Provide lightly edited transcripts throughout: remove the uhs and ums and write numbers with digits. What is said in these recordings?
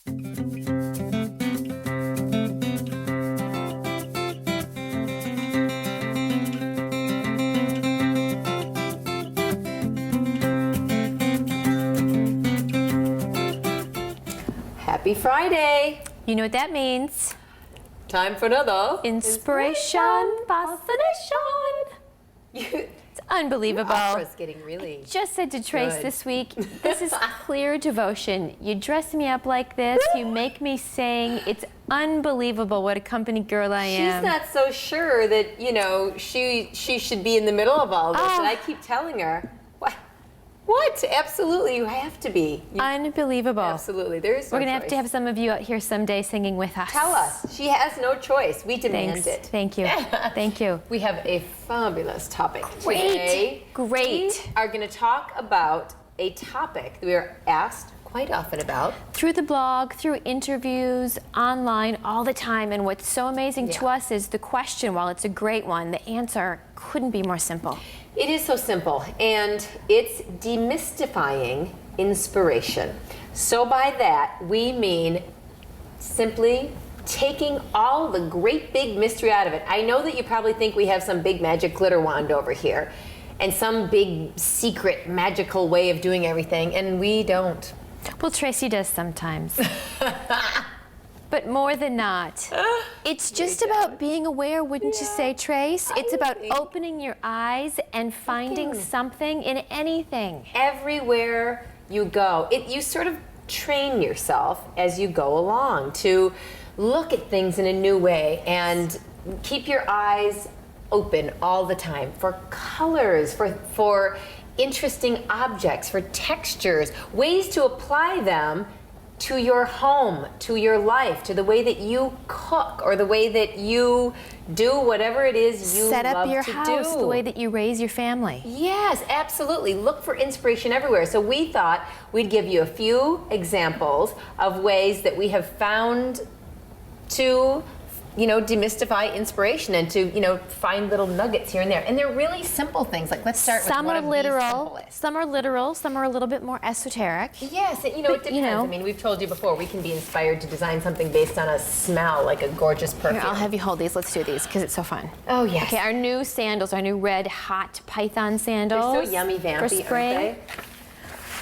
Happy Friday. You know what that means. Time for another Inspiration, fascination. It's unbelievable. Opera's getting really Just said to Trace good. this week, this is clear devotion. You dress me up like this, you make me sing. It's unbelievable what a company girl I am. She's not so sure that, you know, she should be in the middle of all this. And I keep telling her, what? Absolutely, you have to be. Unbelievable. Absolutely, there is no We're going choice. to have some of you out here someday singing with us. Tell us. She has no choice. We demand it. Thank you. Thank you. We have a fabulous topic today. Great. We are going to talk about a topic that we are asked quite often about. Through the blog, through interviews, online, all the time. And what's so amazing to us is the question, while it's a great one, the answer couldn't be more simple. It is so simple, and it's demystifying inspiration. So by that, we mean simply taking all the great big mystery out of it. I know that you probably think we have some big magic glitter wand over here and some big secret magical way of doing everything, and we don't. Well, Tracy does sometimes. But more than not, it's just about being aware, wouldn't you say, Trace? It's about opening your eyes and finding something in anything. Everywhere you go, you sort of train yourself as you go along to look at things in a new way and keep your eyes open all the time for colors, for interesting objects, for textures, ways to apply them to your home, to your life, to the way that you cook or the way that you do whatever it is you set up love your to house, do. the way that you raise your family. Yes, absolutely. Look for inspiration everywhere. So we thought we'd give you a few examples of ways that we have found to, you know, demystify inspiration and to, you know, find little nuggets here and there. And they're really simple things. Like, let's start with one of the simplest. Some are literal, some are a little bit more esoteric. Yes, you know, it depends. I mean, we've told you before, we can be inspired to design something based on a smell, like a gorgeous perfume. Here, I'll have you hold these. Let's do these because it's so fun. Oh, yes. Okay, our new sandals, our new red hot python sandals. They're so yummy, vampy, for spring. aren't they?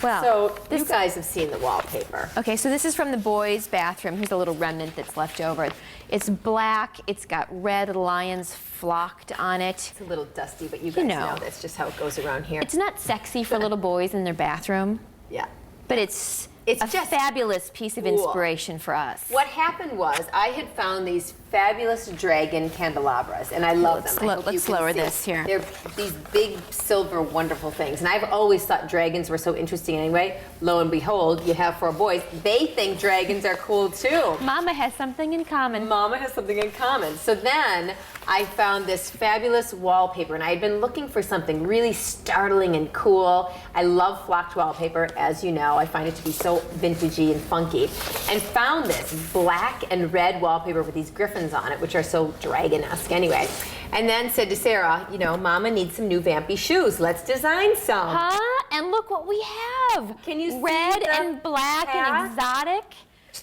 Well, So you guys have seen the wallpaper. okay, so this is from the boys' bathroom. Here's a little remnant that's left over. It's black. It's got red lions flocked on it. It's a little dusty, but you guys know that's just how it goes around here. It's not sexy for little boys in their bathroom, Yeah. but it's a just fabulous piece of cool. inspiration for us. What happened was I had found these fabulous dragon candelabras, and I love them. Let's lower this here. They're these big silver wonderful things, and I've always thought dragons were so interesting anyway. Lo and behold, you have 4 boys. They think dragons are cool too. Mama has something in common. Mama has something in common. So then I found this fabulous wallpaper, and I had been looking for something really startling and cool. I love flocked wallpaper, as you know. I find it to be so vintagey and funky. And found this black and red wallpaper with these griffins on it, which are so dragon-esque anyway. And then said to Sarah, you know, Mama needs some new vampy shoes. Let's design some. Huh? And look what we have. Can you see red the and black hat? and exotic?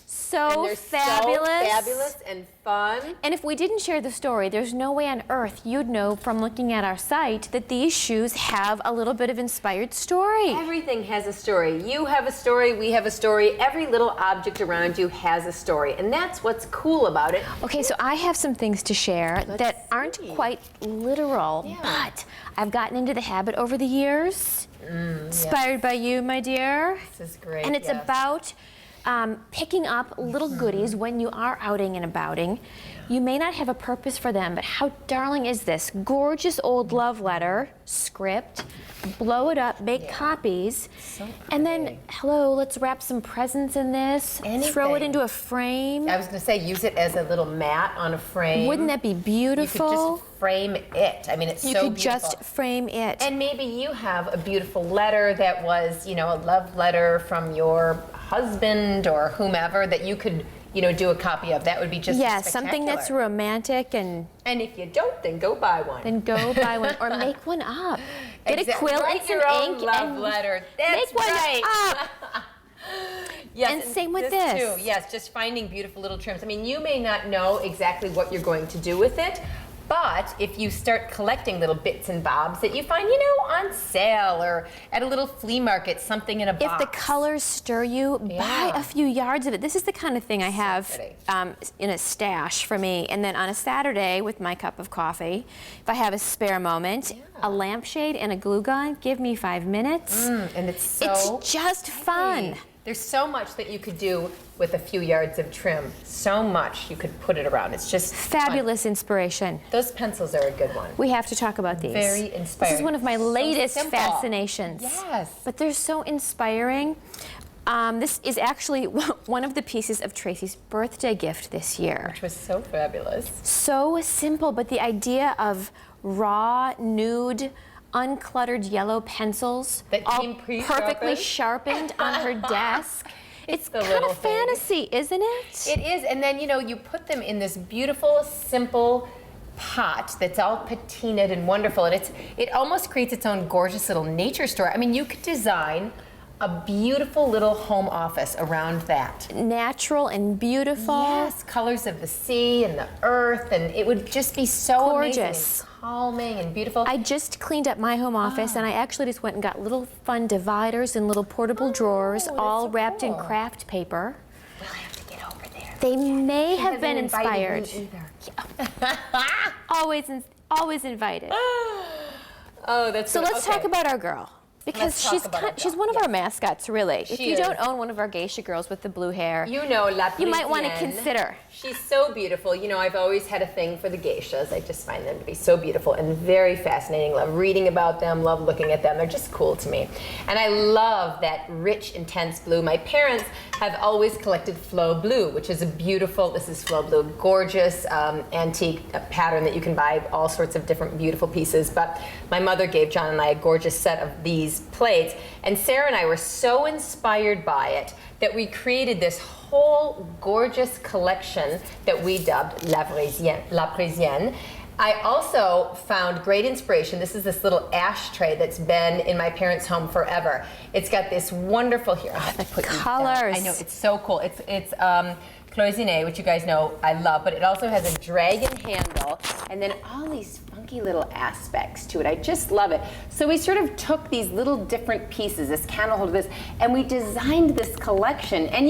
So And they're fabulous. so fabulous and fun. And if we didn't share the story, there's no way on earth you'd know from looking at our site that these shoes have a little bit of inspired story. Everything has a story. You have a story, we have a story. Every little object around you has a story. And that's what's cool about it. Okay, so I have some things to share that aren't quite literal, but I've gotten into the habit over the years. Inspired by you, my dear. This is great. And it's about picking up little goodies when you are outing and abouting. You may not have a purpose for them, but how darling is this? Gorgeous old love letter, script, blow it up, make copies, and then, hello, let's wrap some presents in this, throw it into a frame. I was going to say, use it as a little mat on a frame. Wouldn't that be beautiful? You could just frame it. I mean, it's so beautiful. You could just frame it. And maybe you have a beautiful letter that was, you know, a love letter from your husband or whomever that you could, you know, do a copy of. That would be just something that's romantic and if you don't, then go buy one. Then go buy one or make one up. Get a quill and Write some your own ink love and letter. That's make one right. up. Yes, and same with this. too. Yes, just finding beautiful little trims. I mean, you may not know exactly what you're going to do with it, but if you start collecting little bits and bobs that you find, on sale or at a little flea market, something in a box. If the colors stir you, buy a few yards of it. This is the kind of thing I have in a stash for me. And then on a Saturday with my cup of coffee, if I have a spare moment, a lampshade and a glue gun, give me 5 minutes. And it's just fun. There's so much that you could do with a few yards of trim. So much you could put it around. It's just fabulous inspiration. Those pencils are a good one. We have to talk about these. Very inspiring. This is one of my latest fascinations. Yes. But they're so inspiring. This is actually one of the pieces of Tracy's birthday gift this year. Which was so fabulous. So simple, but the idea of raw, nude, uncluttered yellow pencils that all perfectly sharpened on her desk. It's kind of fantasy, isn't it? It is, and then you put them in this beautiful, simple pot that's all patinaed and wonderful, and it almost creates its own gorgeous little nature store. I mean, you could design a beautiful little home office around that. Natural and beautiful. Yes, colors of the sea and the earth, and it would just be so gorgeous. Amazing. Calming and beautiful. I just cleaned up my home office and I actually just went and got little fun dividers and little portable drawers all wrapped in craft paper. We'll have to get over there. They may have been inspired. Me either. Always invited. Oh, that's so. Let's talk about our girl. Because she's one of our mascots, really. If you don't own one of our geisha girls with the blue hair, you might want to consider. She's so beautiful. I've always had a thing for the geishas. I just find them to be so beautiful and very fascinating. Love reading about them, love looking at them. They're just cool to me. And I love that rich, intense blue. My parents have always collected Flow Blue, which is this is Flow Blue, gorgeous antique pattern that you can buy all sorts of different beautiful pieces. But my mother gave John and I a gorgeous set of these plates, and Sarah and I were so inspired by it that we created this whole gorgeous collection that we dubbed La Parisienne. I also found great inspiration. This is this little ashtray that's been in my parents' home forever. It's got this wonderful the colors. I know, it's so cool. It's cloisonné, which you guys know I love, but it also has a dragon handle and then all these funky little aspects to it. I just love it. So we sort of took these little different pieces, this candle holder, this, and we designed this collection. And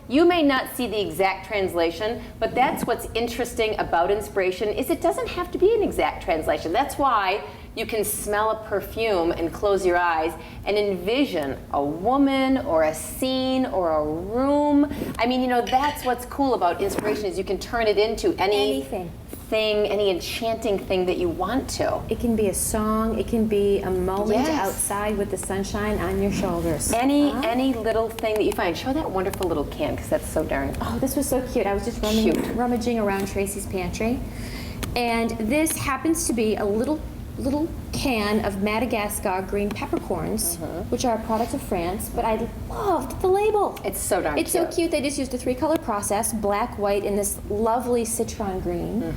you may not see the exact translation, but that's what's interesting about inspiration is it doesn't have to be an exact translation. That's why you can smell a perfume and close your eyes and envision a woman or a scene or a room. I mean, that's what's cool about inspiration is you can turn it into anything, any enchanting thing that you want to. It can be a song, it can be a moment outside with the sunshine on your shoulders. Any little thing that you find. Show that wonderful little can, because that's so darn. Oh, this was so cute. I was just rummaging around Tracy's pantry, and this happens to be a little can of Madagascar green peppercorns, which are a product of France, but I loved the label. It's so darn cute. It's so cute. They just used a 3-color process, black, white, and this lovely citron green.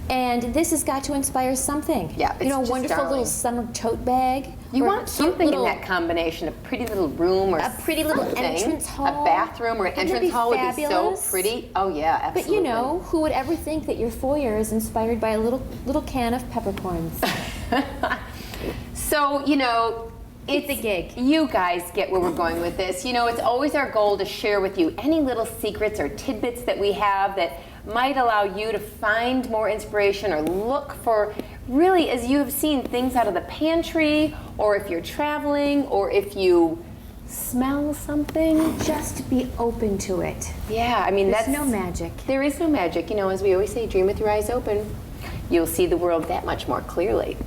And this has got to inspire something. Yeah, it's just wonderful darling. Little summer tote bag. You want something in that combination, a pretty little room or a pretty little entrance hall. A bathroom or an entrance hall would be so pretty. Oh yeah, absolutely. But who would ever think that your foyer is inspired by a little can of peppercorns? So, it's the gig. You guys get where we're going with this. It's always our goal to share with you any little secrets or tidbits that we have that might allow you to find more inspiration or look for, really, as you have seen, things out of the pantry, or if you're traveling, or if you smell something. Just be open to it. Yeah, I mean, There's no magic. There is no magic. As we always say, dream with your eyes open. You'll see the world that much more clearly.